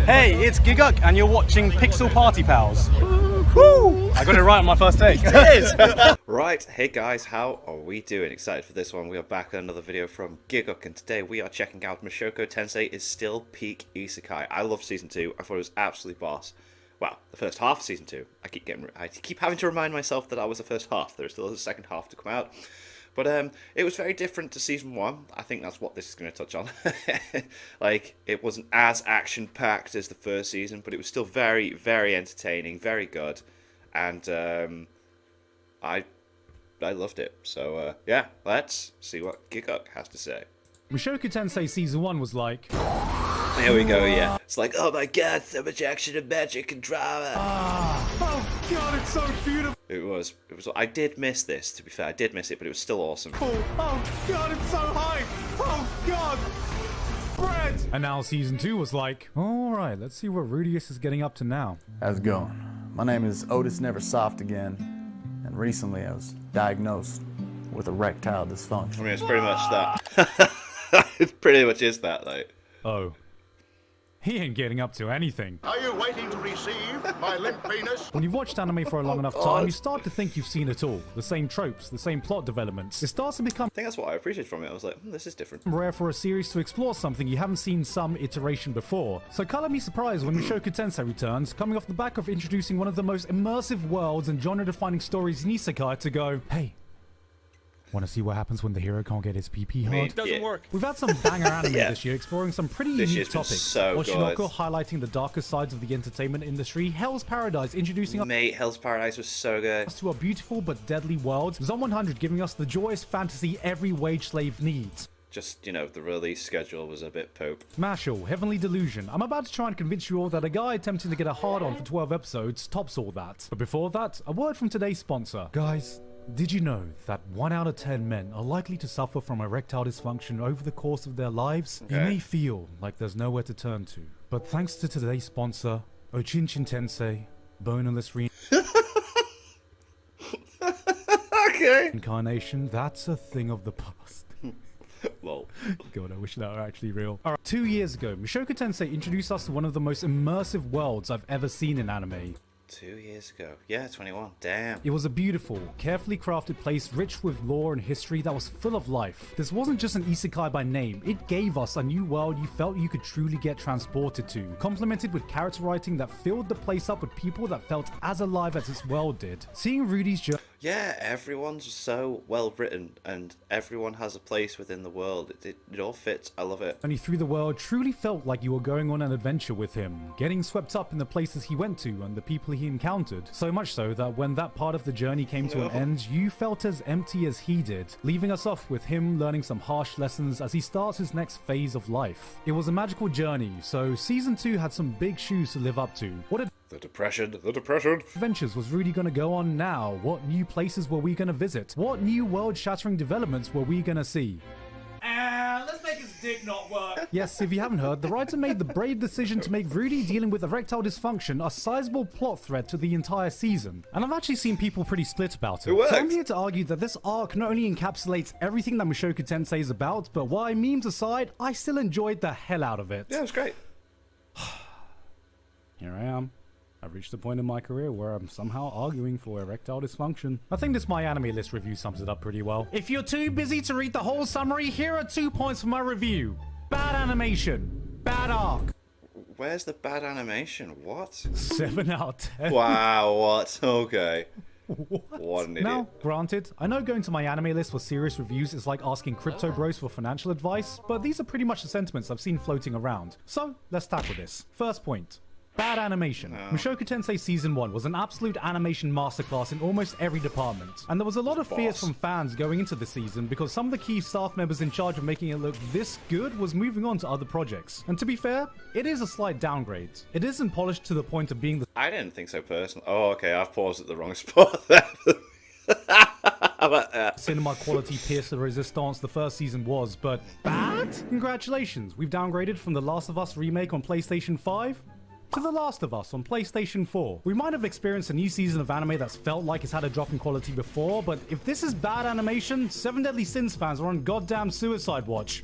Hey, it's Giguk, and you're watching Pixel Party Pals. Woo! I got it right on my first take. It is! Right, hey guys, how are we doing? Excited for this one. We are back with another video from Giguk, and today we are checking out Mushoku Tensei is still peak isekai. I loved Season 2. I thought it was absolutely boss. Well, the first half of Season 2. I keep having to remind myself that I was the first half. There's still a second half to come out. But it was very different to Season 1. I think that's what this is going to touch on. Like, it wasn't as action-packed as the first season, but it was still very, very entertaining, very good. And I loved it. So, yeah, let's see what Giguk has to say. Mushoku Tensei Season 1 was like... There we go, yeah. It's like, oh my god, so much action and magic and drama. Oh god, it's so beautiful. It was. I did miss this, to be fair. I did miss it, but it was still awesome. Oh god, it's so high. Oh god. Bread. And now Season 2 was like, alright, let's see what Rudius is getting up to now. How's it going? My name is Otis Never Soft again, and recently I was diagnosed with erectile dysfunction. I mean, it's pretty much that. It pretty much is that, like. Oh. He ain't getting up to anything. Are you waiting to receive my limp penis? When you've watched anime for a long enough time, you start to think you've seen it all. The same tropes, the same plot developments. It starts to become I think that's what I appreciated from it. I was like, this is different. rare for a series to explore something you haven't seen some iteration before. So color me surprised when Mushoku Tensei returns, coming off the back of introducing one of the most immersive worlds and genre-defining stories in isekai to go, hey, want to see what happens when the hero can't get his PP hard? It doesn't work. We've had some banger anime Yeah. this year, exploring some pretty This unique year's been topics. so Oshinoko good. highlighting the darker sides of the entertainment industry, Hell's Paradise introducing us Mate, Hell's Paradise was so good. to a beautiful but deadly world, Zone 100 giving us the joyous fantasy every wage slave needs. Just, you know, the release schedule was a bit pope. Mashal, Heavenly Delusion. I'm about to try and convince you all that a guy attempting to get a hard-on for 12 episodes tops all that. But before that, a word from today's sponsor. Guys, did you know that 1 out of 10 men are likely to suffer from erectile dysfunction over the course of their lives? You Okay. may feel like there's nowhere to turn to, but thanks to today's sponsor, Mushoku Tensei, boneless Okay. reincarnation, that's a thing of the past. Lol. God, I wish that were actually real. Alright, 2 years ago, Mushoku Tensei introduced us to one of the most immersive worlds I've ever seen in anime. 2 years ago. Yeah, 21. Damn. It was a beautiful, carefully crafted place rich with lore and history that was full of life. This wasn't just an isekai by name, it gave us a new world you felt you could truly get transported to, complemented with character writing that filled the place up with people that felt as alive as its world did. Seeing Rudy's journey Yeah, everyone's so well written, and everyone has a place within the world. It all fits. I love it. through the world truly felt like you were going on an adventure with him, getting swept up in the places he went to and the people he encountered. So much so that when that part of the journey came to an end, you felt as empty as he did, leaving us off with him learning some harsh lessons as he starts his next phase of life. It was a magical journey, so Season 2 had some big shoes to live up to. What The depression. adventures was Rudy gonna go on now? What new places were we gonna visit? What new world-shattering developments were we gonna see? Let's make his dick not work. Yes, if you haven't heard, the writer made the brave decision to make Rudy dealing with erectile dysfunction a sizable plot thread to the entire season. And I've actually seen people pretty split about it. It works. So I'm here to argue that this arc not only encapsulates everything that Mushoku Tensei is about, but why memes aside, I still enjoyed the hell out of it. Yeah, it was great. Here I am. I've reached the point in my career where I'm somehow arguing for erectile dysfunction. I think this My Anime List review sums it up pretty well. If you're too busy to read the whole summary, here are 2 points for my review. Bad animation. Bad arc. Where's the bad animation? What? 7 out of 10. Wow, what? Okay. What an idiot. Now, granted, I know going to My Anime List for serious reviews is like asking crypto bros for financial advice, but these are pretty much the sentiments I've seen floating around. So, let's tackle this. First point. Bad animation. Mushoku Tensei Season 1 was an absolute animation masterclass in almost every department. And there was a lot of fears from fans going into the season because some of the key staff members in charge of making it look this good was moving on to other projects. And to be fair, it is a slight downgrade. It isn't polished to the point of being the I didn't think so personally. Oh, okay, I've paused at the wrong spot there. How about that? cinema quality Pierce the Resistance the first season was, but bad? Congratulations, we've downgraded from The Last of Us remake on PlayStation 5 to The Last of Us on PlayStation 4. We might have experienced a new season of anime that's felt like it's had a drop in quality before, but if this is bad animation, Seven Deadly Sins fans are on goddamn suicide watch.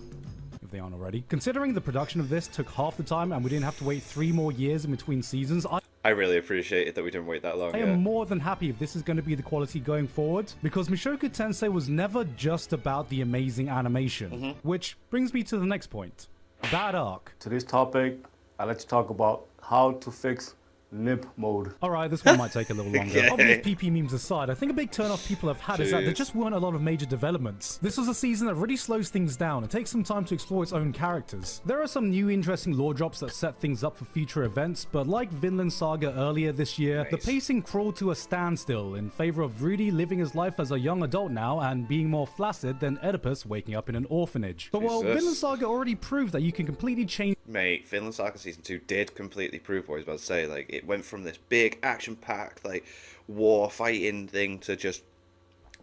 if they aren't already. Considering the production of this took half the time and we didn't have to wait 3 more years in between seasons, I really appreciate it that we didn't wait that long. I am more than happy if this is going to be the quality going forward, because Mushoku Tensei was never just about the amazing animation. Which brings me to the next point. Bad arc. Today's topic, I'd like to talk about how to fix limp mode. Alright, this one might take a little longer. Okay. Obvious PP memes aside, I think a big turn-off people have had is that there just weren't a lot of major developments. This was a season that really slows things down and takes some time to explore its own characters. There are some new interesting lore drops that set things up for future events, but like Vinland Saga earlier this year, the pacing crawled to a standstill in favor of Rudy living his life as a young adult now and being more flaccid than Oedipus waking up in an orphanage. But while Vinland Saga already proved that you can completely change... Mate, Vinland Saga Season 2 did completely prove what I was about to say. Like, it went from this big action-packed, like, war fighting thing to just,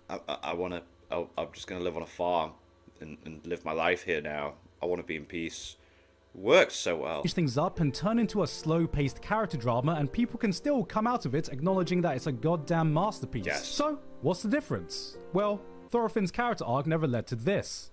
I'm just going to live on a farm and live my life here now. I want to be in peace. Worked so well. Things up and turn into a slow-paced character drama, and people can still come out of it acknowledging that it's a goddamn masterpiece. Yes. So, what's the difference? Well, Thorfinn's character arc never led to this.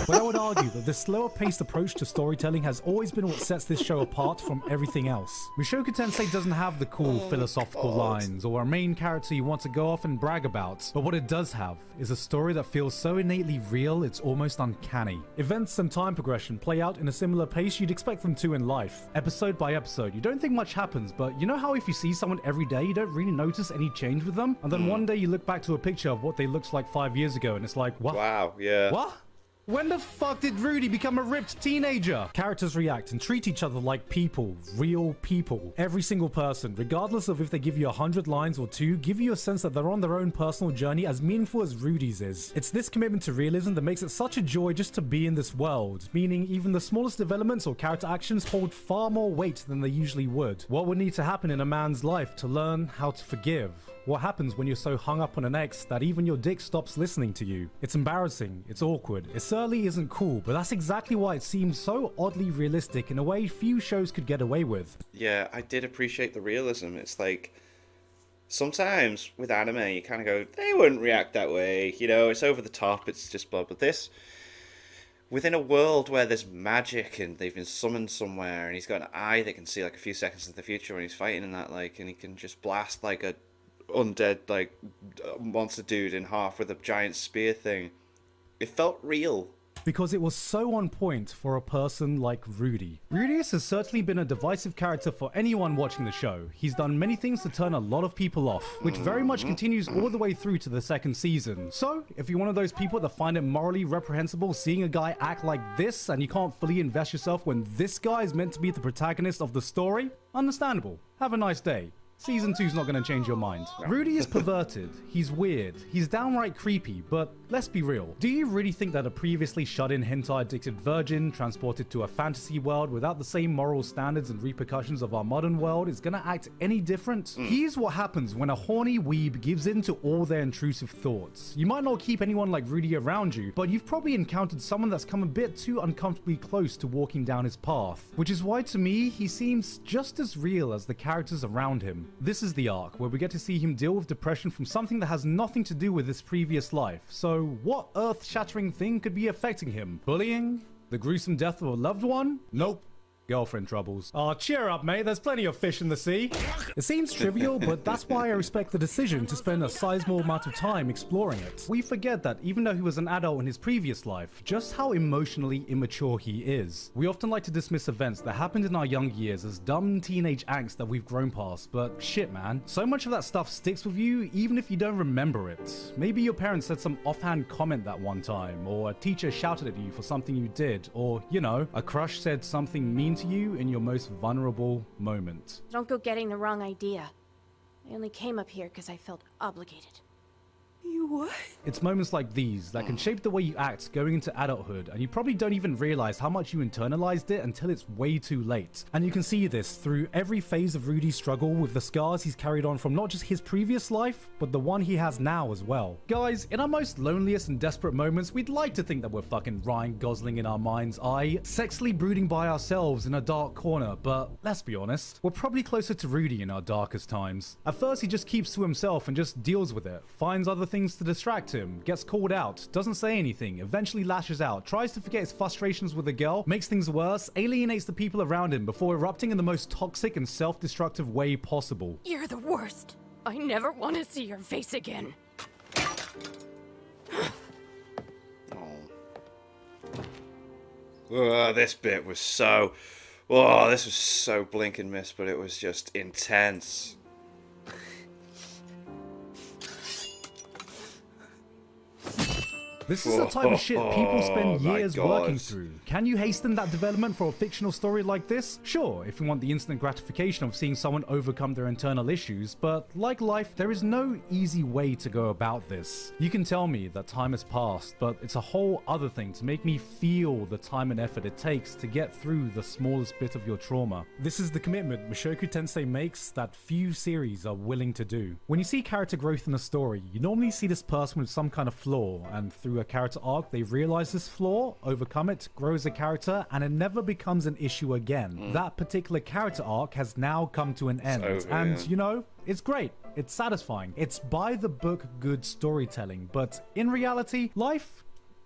But I would argue that this slower paced approach to storytelling has always been what sets this show apart from everything else. Mushoku Tensei doesn't have the cool philosophical lines or a main character you want to go off and brag about, but what it does have is a story that feels so innately real it's almost uncanny. Events and time progression play out in a similar pace you'd expect them to in life. Episode by episode, you don't think much happens, but you know how if you see someone every day you don't really notice any change with them? And then one day you look back to a picture of what they looked like 5 years ago and it's like, what? Wow, yeah. What? When the fuck did Rudy become a ripped teenager? Characters react and treat each other like people, real people. Every single person, regardless of if they give you 100 lines or 2, give you a sense that they're on their own personal journey as meaningful as Rudy's is. It's this commitment to realism that makes it such a joy just to be in this world, meaning even the smallest developments or character actions hold far more weight than they usually would. What would need to happen in a man's life to learn how to forgive? What happens when you're so hung up on an ex that even your dick stops listening to you? It's embarrassing, it's awkward, it certainly isn't cool, but that's exactly why it seems so oddly realistic in a way few shows could get away with. Yeah, I did appreciate the realism. It's like, sometimes with anime you kind of go, they wouldn't react that way, you know, it's over the top, it's just blah, but this, within a world where there's magic and they've been summoned somewhere and he's got an eye that can see like a few seconds in the future when he's fighting in that, like, and he can just blast like a undead like monster dude in half with a giant spear thing. It felt real. Because it was so on point for a person like Rudy. Rudius has certainly been a divisive character for anyone watching the show. He's done many things to turn a lot of people off, which very much continues all the way through to the second season. So, if you're one of those people that find it morally reprehensible seeing a guy act like this and you can't fully invest yourself when this guy is meant to be the protagonist of the story, understandable. Have a nice day. Season 2's not going to change your mind. Rudy is perverted, he's weird, he's downright creepy, but let's be real. Do you really think that a previously shut-in hentai-addicted virgin transported to a fantasy world without the same moral standards and repercussions of our modern world is going to act any different? Here's what happens when a horny weeb gives in to all their intrusive thoughts. You might not keep anyone like Rudy around you, but you've probably encountered someone that's come a bit too uncomfortably close to walking down his path. Which is why, to me, he seems just as real as the characters around him. This is the arc, where we get to see him deal with depression from something that has nothing to do with his previous life. So, what earth-shattering thing could be affecting him? Bullying? The gruesome death of a loved one? Nope. Girlfriend troubles. Aw, cheer up, mate. There's plenty of fish in the sea. It seems trivial, but that's why I respect the decision to spend a sizable amount of time exploring it. We forget that even though he was an adult in his previous life, just how emotionally immature he is. We often like to dismiss events that happened in our young years as dumb teenage angst that we've grown past, but shit, man. So much of that stuff sticks with you even if you don't remember it. Maybe your parents said some offhand comment that one time, or a teacher shouted at you for something you did, or, you know, a crush said something mean to you in your most vulnerable moment. Don't go getting the wrong idea. I only came up here because I felt obligated. You what? It's moments like these that can shape the way you act going into adulthood, and you probably don't even realize how much you internalized it until it's way too late. And you can see this through every phase of Rudy's struggle with the scars he's carried on from not just his previous life, but the one he has now as well. Guys, in our most loneliest and desperate moments, we'd like to think that we're fucking Ryan Gosling in our mind's eye, sexily brooding by ourselves in a dark corner, but let's be honest, we're probably closer to Rudy in our darkest times. At first, he just keeps to himself and just deals with it, finds other things to distract him, gets called out, doesn't say anything, eventually lashes out, tries to forget his frustrations with the girl, makes things worse, alienates the people around him before erupting in the most toxic and self-destructive way possible. You're the worst. I never want to see your face again. This bit was so... Oh, this was so blink and miss, but it was just intense. This is the type of shit people spend my years God. working through. Can you hasten that development for a fictional story like this? Sure, if you want the instant gratification of seeing someone overcome their internal issues, but like life, there is no easy way to go about this. You can tell me that time has passed, but it's a whole other thing to make me feel the time and effort it takes to get through the smallest bit of your trauma. This is the commitment Mushoku Tensei makes that few series are willing to do. When you see character growth in a story, you normally see this person with some kind of flaw, and through a character arc, they realize this flaw, overcome it, grows a character, and it never becomes an issue again. That particular character arc has now come to an end, over, and yeah. you know, it's great. It's satisfying. It's by the book good storytelling, but in reality, life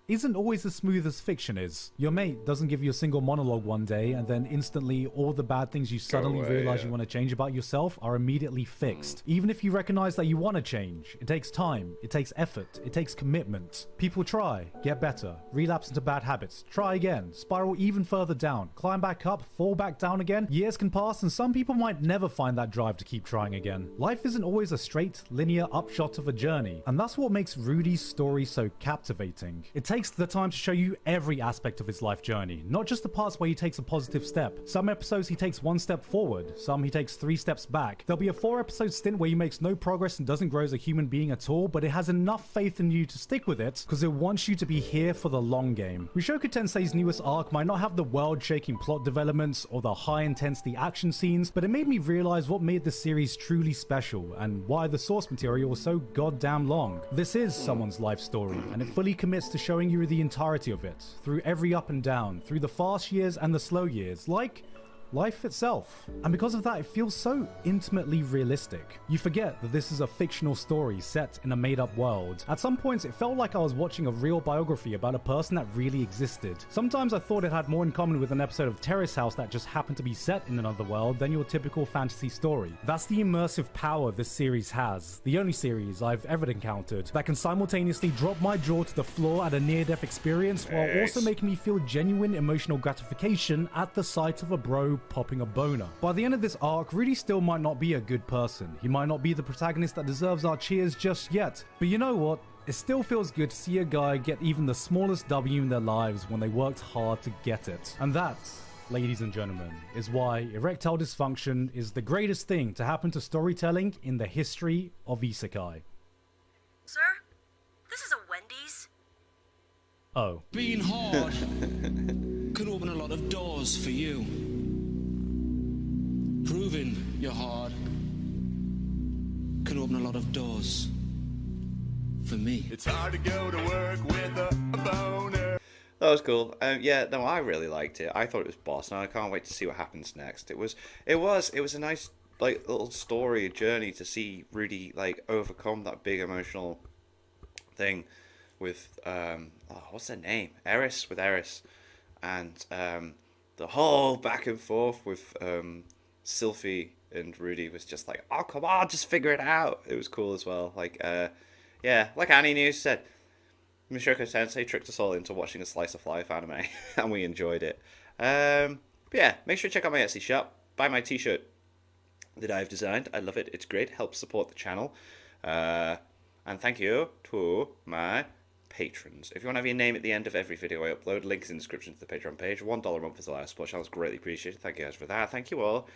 isn't always as smooth as fiction is. Your mate doesn't give you a single monologue one day and then instantly all the bad things you suddenly realize you want to change about yourself are immediately fixed. Even if you recognize that you want to change, it takes time, it takes effort, it takes commitment. People try, get better, relapse into bad habits, try again, spiral even further down, climb back up, fall back down again. Years can pass and some people might never find that drive to keep trying again. Life isn't always a straight, linear upshot of a journey, and that's what makes Rudy's story so captivating. It takes the time to show you every aspect of his life journey, not just the parts where he takes a positive step. Some episodes he takes one step forward, some he takes 3 steps back. There'll be a 4-episode stint where he makes no progress and doesn't grow as a human being at all, but it has enough faith in you to stick with it because it wants you to be here for the long game. Mushoku Tensei's newest arc might not have the world-shaking plot developments or the high-intensity action scenes, but it made me realize what made the series truly special and why the source material was so goddamn long. This is someone's life story, and it fully commits to showing you the entirety of it, through every up and down, through the fast years and the slow years, like life itself. And because of that, it feels so intimately realistic. You forget that this is a fictional story set in a made-up world. At some points, it felt like I was watching a real biography about a person that really existed. Sometimes I thought it had more in common with an episode of Terrace House that just happened to be set in another world than your typical fantasy story. That's the immersive power this series has, the only series I've ever encountered, that can simultaneously drop my jaw to the floor at a near-death experience while also making me feel genuine emotional gratification at the sight of a bro popping a boner. By the end of this arc, Rudy still might not be a good person. He might not be the protagonist that deserves our cheers just yet. But you know what? It still feels good to see a guy get even the smallest W in their lives when they worked hard to get it. And that, ladies and gentlemen, is why erectile dysfunction is the greatest thing to happen to storytelling in the history of isekai. Sir, this is a Wendy's. Oh. Being hard could open a lot of doors for you. Proving you're hard can open a lot of doors for me. It's hard to go to work with a boner. That was cool. Yeah, no, I really liked it. I thought it was boss, and I can't wait to see what happens next. It was a nice like little story, journey to see Rudy like overcome that big emotional thing with what's her name? Eris, and the whole back and forth with Sylphie and Rudy was just like, oh come on, just figure it out. It was cool as well. Like yeah, like Annie News said, Mushoku Tensei tricked us all into watching a slice of life anime, and we enjoyed it. But yeah, make sure to check out my Etsy shop, buy my t-shirt that I've designed. I love it, it's great, helps support the channel. And thank you to my patrons. If you want to have your name at the end of every video I upload, links in the description to the Patreon page. $1 a month is the last support channel, is greatly appreciated. Thank you guys for that. Thank you all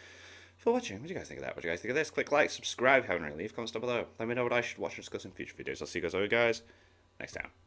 for watching. What do you guys think of that? What do you guys think of this? Click like, subscribe, haven't really, leave comments down below. Let me know what I should watch and discuss in future videos. I'll see you guys next time.